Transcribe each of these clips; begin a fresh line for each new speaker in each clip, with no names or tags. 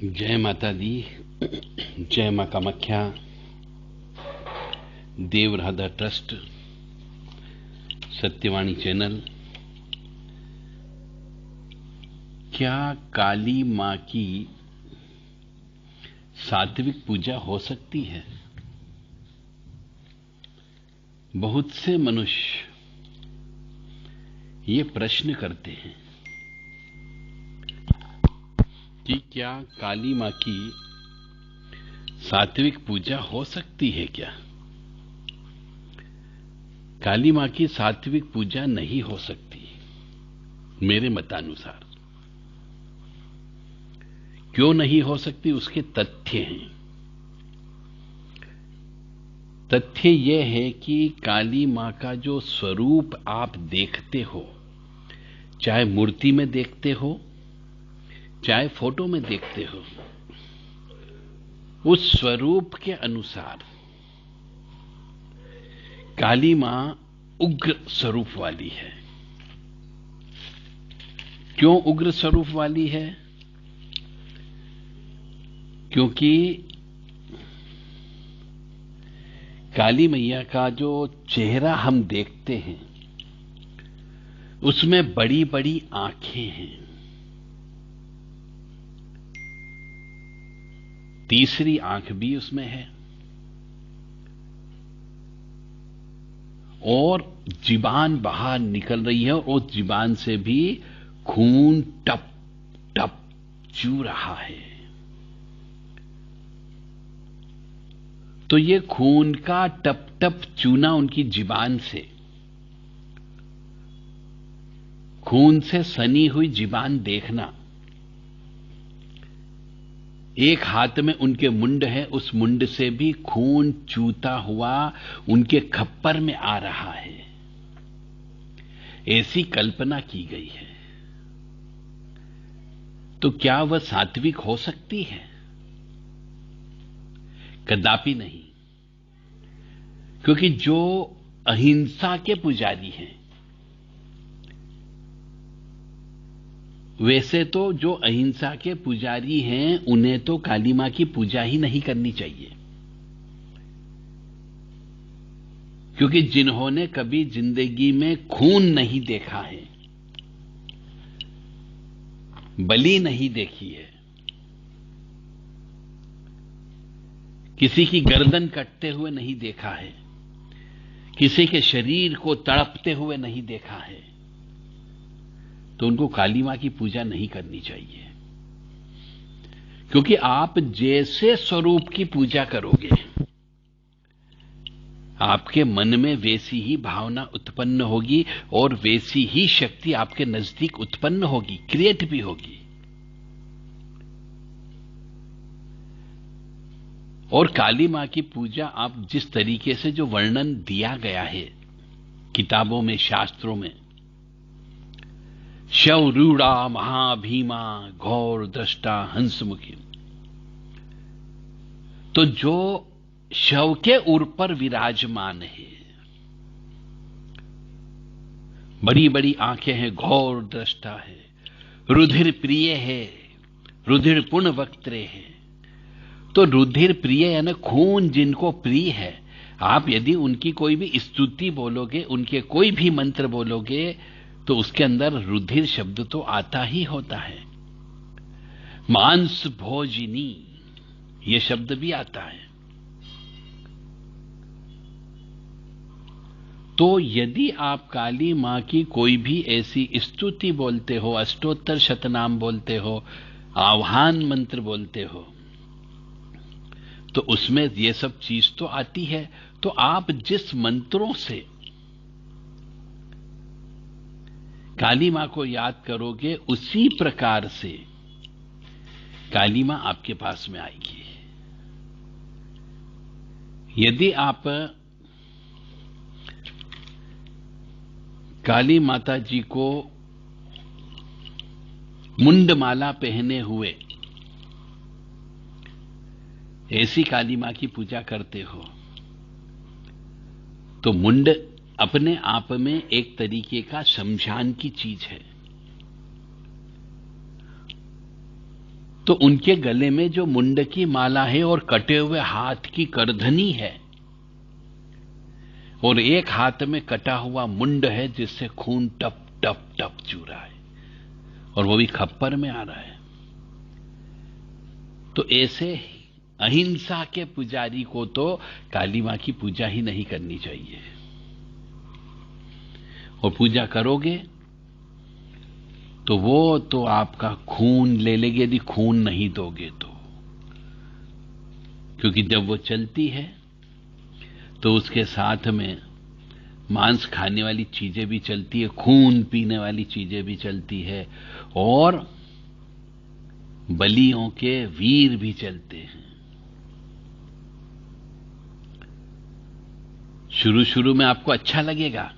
जय माता दी। जय मां कामाख्या। देव राधा ट्रस्ट, सत्यवाणी चैनल। क्या काली मां की सात्विक पूजा हो सकती है? बहुत से मनुष्य ये प्रश्न करते हैं कि क्या काली मां की सात्विक पूजा हो सकती है क्या? काली मां की सात्विक पूजा नहीं हो सकती मेरे मतानुसार। क्यों नहीं हो सकती, उसके तथ्य हैं। तथ्य यह है कि काली मां का जो स्वरूप आप देखते हो, चाहे मूर्ति में देखते हो चाहे फोटो में देखते हो, उस स्वरूप के अनुसार काली मां उग्र स्वरूप वाली है। क्यों उग्र स्वरूप वाली है? क्योंकि काली मैया का जो चेहरा हम देखते हैं उसमें बड़ी बड़ी आंखें हैं। तीसरी आंख भी उसमें है और जीवान बाहर निकल रही है और उस जीवान से भी खून टप टप चू रहा है। तो ये खून का टप टप चूना उनकी जीवान से, खून से सनी हुई जीवान देखना, एक हाथ में उनके मुंड है, उस मुंड से भी खून चूता हुआ उनके खप्पर में आ रहा है, ऐसी कल्पना की गई है। तो क्या वह सात्विक हो सकती है? कदापि नहीं। क्योंकि जो अहिंसा के पुजारी हैं, वैसे तो जो अहिंसा के पुजारी हैं उन्हें तो काली मां की पूजा ही नहीं करनी चाहिए। क्योंकि जिन्होंने कभी जिंदगी में खून नहीं देखा है, बलि नहीं देखी है, किसी की गर्दन कटते हुए नहीं देखा है, किसी के शरीर को तड़पते हुए नहीं देखा है, तो उनको काली मां की पूजा नहीं करनी चाहिए। क्योंकि आप जैसे स्वरूप की पूजा करोगे, आपके मन में वैसी ही भावना उत्पन्न होगी और वैसी ही शक्ति आपके नजदीक उत्पन्न होगी, क्रिएट भी होगी। और काली मां की पूजा आप जिस तरीके से जो वर्णन दिया गया है किताबों में, शास्त्रों में, शव रूढ़ा महाभीमा घोर दृष्टा हंसमुखी, तो जो शव के ऊपर विराजमान है, बड़ी बड़ी आंखें हैं, घोर दृष्टा है, रुधिर प्रिय है, रुधिर पुण्य वक्त्रे है। तो रुधिर प्रिय यानी खून जिनको प्रिय है, आप यदि उनकी कोई भी स्तुति बोलोगे, उनके कोई भी मंत्र बोलोगे, तो उसके अंदर रुधिर शब्द तो आता ही होता है। मांस भोजिनी ये शब्द भी आता है। तो यदि आप काली मां की कोई भी ऐसी स्तुति बोलते हो, अष्टोत्तर शतनाम बोलते हो, आह्वान मंत्र बोलते हो, तो उसमें ये सब चीज तो आती है। तो आप जिस मंत्रों से काली मां को याद करोगे, उसी प्रकार से काली मां आपके पास में आएगी। यदि आप काली माता जी को मुंडमाला पहने हुए ऐसी काली मां की पूजा करते हो, तो मुंड अपने आप में एक तरीके का शमशान की चीज है। तो उनके गले में जो मुंड की माला है और कटे हुए हाथ की करधनी है और एक हाथ में कटा हुआ मुंड है जिससे खून टप टप टप चू रहा है और वो भी खप्पर में आ रहा है। तो ऐसे अहिंसा के पुजारी को तो काली मां की पूजा ही नहीं करनी चाहिए। और पूजा करोगे तो वो तो आपका खून ले लेगी यदि खून नहीं दोगे तो, क्योंकि जब वो चलती है तो उसके साथ में मांस खाने वाली चीजें भी चलती है, खून पीने वाली चीजें भी चलती है और बलियों के वीर भी चलते हैं। शुरू शुरू में आपको अच्छा लगेगा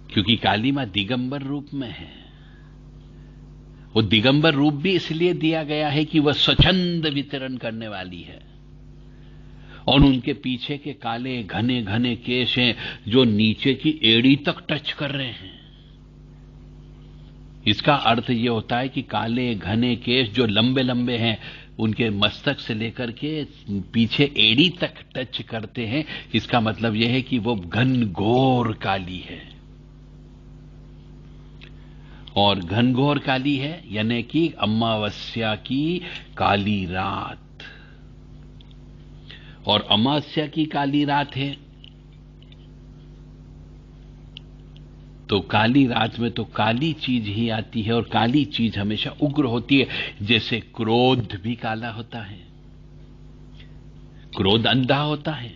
क्योंकि काली मां दिगंबर रूप में है। वो दिगंबर रूप भी इसलिए दिया गया है कि वह स्वच्छंद वितरण करने वाली है और उनके पीछे के काले घने घने केश हैं जो नीचे की एड़ी तक टच कर रहे हैं। इसका अर्थ यह होता है कि काले घने केश जो लंबे लंबे हैं उनके मस्तक से लेकर के पीछे एड़ी तक टच करते हैं। इसका मतलब यह है कि वो घनघोर काली है और घनघोर काली है यानी कि अमावस्या की काली रात। और अमावस्या की काली रात है तो काली रात में तो काली चीज ही आती है और काली चीज हमेशा उग्र होती है। जैसे क्रोध भी काला होता है, क्रोध अंधा होता है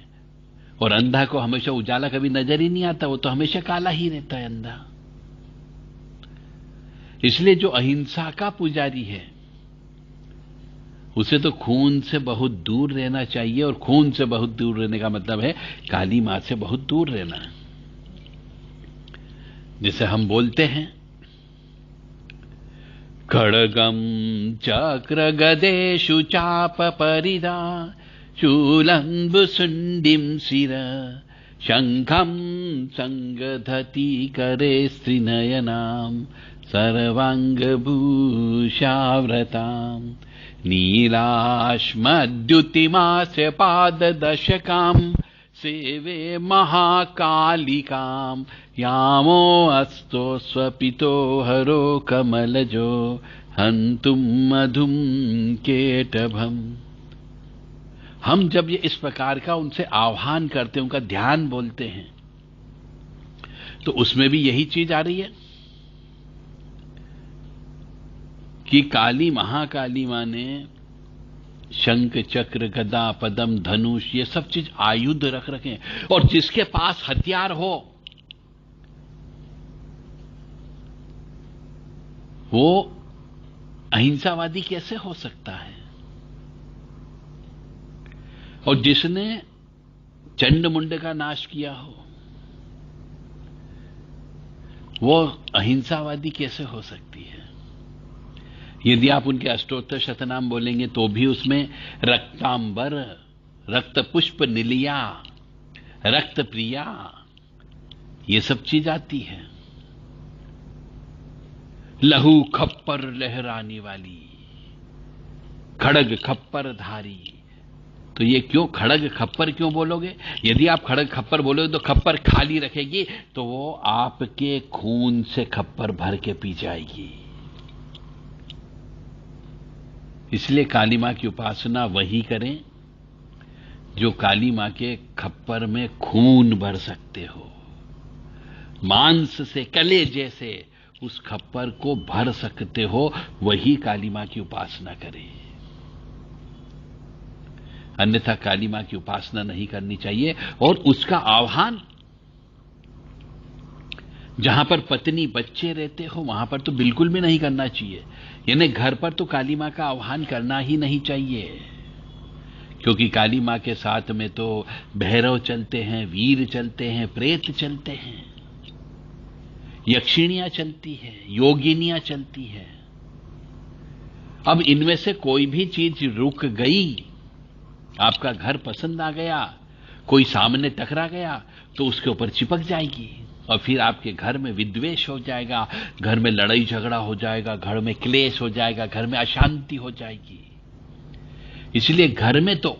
और अंधा को हमेशा उजाला कभी नजर ही नहीं आता, वो तो हमेशा काला ही रहता है अंधा। इसलिए जो अहिंसा का पुजारी है उसे तो खून से बहुत दूर रहना चाहिए और खून से बहुत दूर रहने का मतलब है काली मां से बहुत दूर रहना। जिसे हम बोलते हैं खड्गम चक्र गदेषु चाप परिदा शूलंब सुंडिम सिर शंखम संगधति करे स्त्रीनयनाम सर्वांग भूषाव्रताम नीलाश्मद्युतिमास्य पाददशकाम सेवे महाकालिकाम यामो अस्तो स्वपितो हरो कमलजो हंतुम मधुम केटभम। हम जब ये इस प्रकार का उनसे आह्वान करते हैं, उनका ध्यान बोलते हैं, तो उसमें भी यही चीज आ रही है कि काली महाकाली मां ने शंख चक्र गदा पदम धनुष ये सब चीज आयुध रख रखे और जिसके पास हथियार हो वो अहिंसावादी कैसे हो सकता है। और जिसने चंडमुंड का नाश किया हो वो अहिंसावादी कैसे हो सकती है। यदि आप उनके अष्टोत्तर शतनाम बोलेंगे तो भी उसमें रक्तांबर, रक्त पुष्प निलिया, रक्त प्रिया ये सब चीज आती है। लहू खप्पर लहराने वाली, खड़ग खप्पर धारी। तो ये क्यों खड़ग खप्पर क्यों बोलोगे? यदि आप खड़ग खप्पर बोलोगे तो खप्पर खाली रखेगी तो वो आपके खून से खप्पर भर के पी जाएगी। इसलिए काली मां की उपासना वही करें जो काली मां के खप्पर में खून भर सकते हो, मांस से कलेजे से उस खप्पर को भर सकते हो, वही काली मां की उपासना करें। अन्यथा काली मां की उपासना नहीं करनी चाहिए। और उसका आह्वान जहां पर पत्नी बच्चे रहते हो वहां पर तो बिल्कुल भी नहीं करना चाहिए। यानी घर पर तो काली मां का आह्वान करना ही नहीं चाहिए, क्योंकि काली मां के साथ में तो भैरव चलते हैं, वीर चलते हैं, प्रेत चलते हैं, यक्षिणियां चलती है, योगिनियां चलती है। अब इनमें से कोई भी चीज रुक गई, आपका घर पसंद आ गया, कोई सामने टकरा गया तो उसके ऊपर चिपक जाएगी। और फिर आपके घर में विद्वेष हो जाएगा, घर में लड़ाई झगड़ा हो जाएगा, घर में क्लेश हो जाएगा, घर में अशांति हो जाएगी। इसलिए घर में तो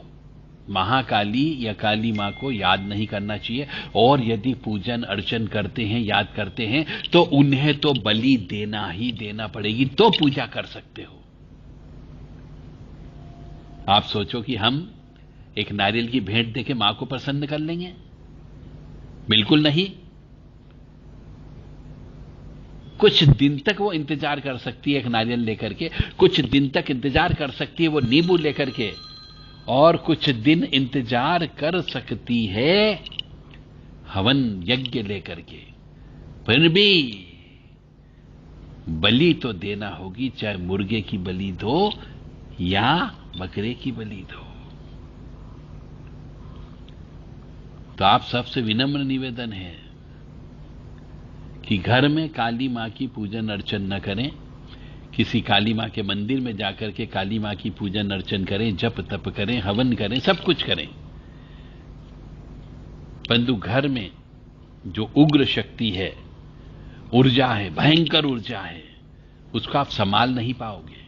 महाकाली या काली मां को याद नहीं करना चाहिए, और यदि पूजन अर्चन करते हैं, याद करते हैं, तो उन्हें तो बलि देना ही देना पड़ेगी, तो पूजा कर सकते हो। आप सोचो कि हम एक नारियल की भेंट देके मां को प्रसन्न कर लेंगे? बिल्कुल नहीं। कुछ दिन तक वो इंतजार कर सकती है एक नारियल लेकर के, कुछ दिन तक इंतजार कर सकती है वो नींबू लेकर के, और कुछ दिन इंतजार कर सकती है हवन यज्ञ लेकर के। फिर भी बलि तो देना होगी, चाहे मुर्गे की बलि दो या बकरे की बलि दो। तो आप सबसे विनम्र निवेदन है कि घर में काली मां की पूजन अर्चन न करें, किसी काली मां के मंदिर में जाकर के काली मां की पूजन अर्चन करें, जप तप करें, हवन करें, सब कुछ करें, परंतु घर में जो उग्र शक्ति है, ऊर्जा है, भयंकर ऊर्जा है, उसको आप संभाल नहीं पाओगे,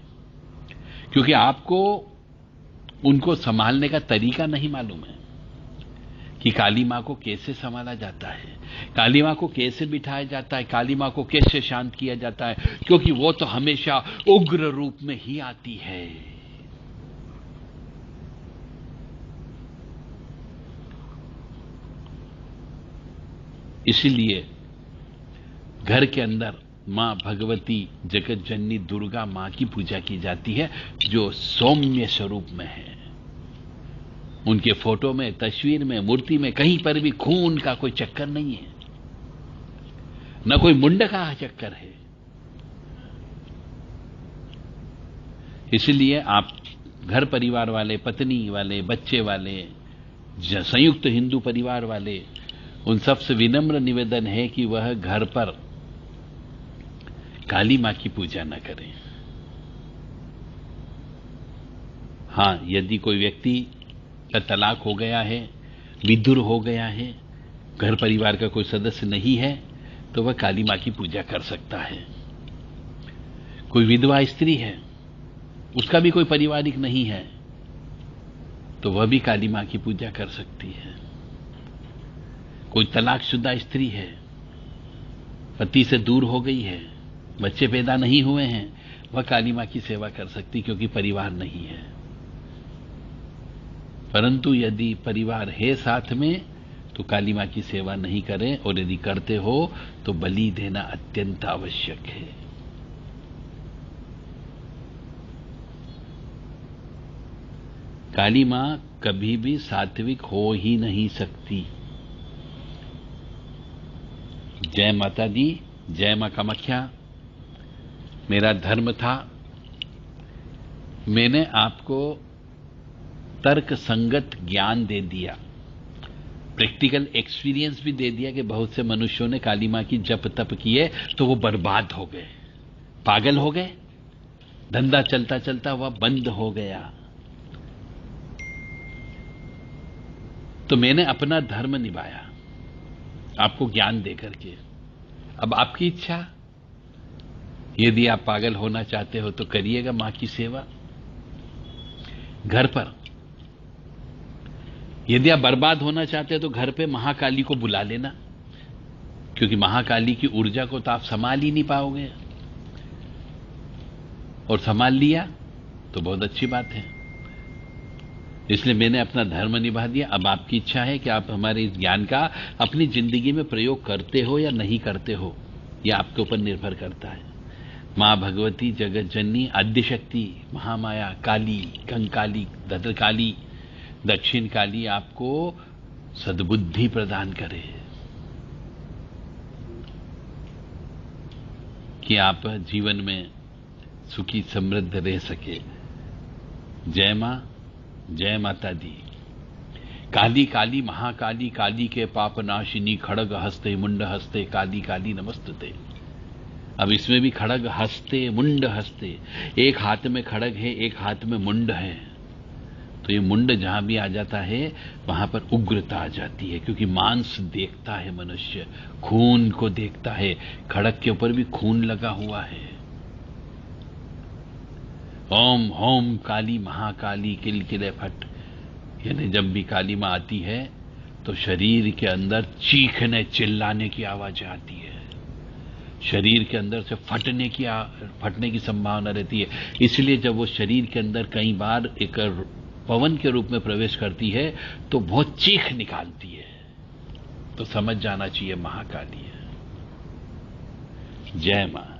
क्योंकि आपको उनको संभालने का तरीका नहीं मालूम है कि काली मां को कैसे संभाला जाता है, काली मां को कैसे बिठाया जाता है, काली मां को कैसे शांत किया जाता है, क्योंकि वो तो हमेशा उग्र रूप में ही आती है। इसीलिए घर के अंदर मां भगवती जगत जननी दुर्गा मां की पूजा की जाती है, जो सौम्य स्वरूप में है। उनके फोटो में, तस्वीर में, मूर्ति में कहीं पर भी खून का कोई चक्कर नहीं है, न कोई मुंड का चक्कर है। इसलिए आप घर परिवार वाले, पत्नी वाले, बच्चे वाले, संयुक्त हिंदू परिवार वाले, उन सबसे विनम्र निवेदन है कि वह घर पर काली मां की पूजा न करें। हां, यदि कोई व्यक्ति का तलाक हो गया है, विधुर हो गया है, घर परिवार का कोई सदस्य नहीं है, तो वह काली मां की पूजा कर सकता है। कोई विधवा स्त्री है, उसका भी कोई पारिवारिक नहीं है, तो वह भी काली मां की पूजा कर सकती है। कोई तलाकशुदा स्त्री है, पति से दूर हो गई है, बच्चे पैदा नहीं हुए हैं, वह काली मां की सेवा कर सकती, क्योंकि परिवार नहीं है। परंतु यदि परिवार है साथ में, तो काली मां की सेवा नहीं करें, और यदि करते हो तो बलि देना अत्यंत आवश्यक है। काली मां कभी भी सात्विक हो ही नहीं सकती। जय माता दी, जय मां कामाख्या। मेरा धर्म था, मैंने आपको तर्क संगत ज्ञान दे दिया, प्रैक्टिकल एक्सपीरियंस भी दे दिया कि बहुत से मनुष्यों ने काली मां की जप तप किए तो वो बर्बाद हो गए, पागल हो गए, धंधा चलता चलता वह बंद हो गया। तो मैंने अपना धर्म निभाया आपको ज्ञान देकर के। अब आपकी इच्छा, यदि आप पागल होना चाहते हो तो करिएगा मां की सेवा घर पर। यदि आप बर्बाद होना चाहते हो तो घर पे महाकाली को बुला लेना, क्योंकि महाकाली की ऊर्जा को तो आप संभाल ही नहीं पाओगे, और संभाल लिया तो बहुत अच्छी बात है। इसलिए मैंने अपना धर्म निभा दिया। अब आपकी इच्छा है कि आप हमारे इस ज्ञान का अपनी जिंदगी में प्रयोग करते हो या नहीं करते हो, यह आपके ऊपर निर्भर करता है। मां भगवती जगत जननी आद्यशक्ति महामाया काली, कंकाली, भद्रकाली, दक्षिण काली आपको सद्बुद्धि प्रदान करे कि आप जीवन में सुखी समृद्ध रह सके। जय मां, जय माता दी। काली काली महाकाली, काली के पाप नाशिनी, खड़ग हस्ते मुंड हस्ते, काली काली नमस्तुते। अब इसमें भी खड़ग हस्ते, मुंड हस्ते, एक हाथ में खड़ग है, एक हाथ में मुंड है, तो ये मुंड जहां भी आ जाता है वहां पर उग्रता आ जाती है, क्योंकि मांस देखता है मनुष्य, खून को देखता है। खड़क के ऊपर भी खून लगा हुआ है। ओम होम काली महाकाली किलकिले फट, यानी जब भी काली मां आती है तो शरीर के अंदर चीखने चिल्लाने की आवाज आती है, शरीर के अंदर से फटने की संभावना रहती है। इसलिए जब वो शरीर के अंदर कई बार एक पवन के रूप में प्रवेश करती है तो बहुत चीख निकालती है, तो समझ जाना चाहिए महाकाली है। जय मां।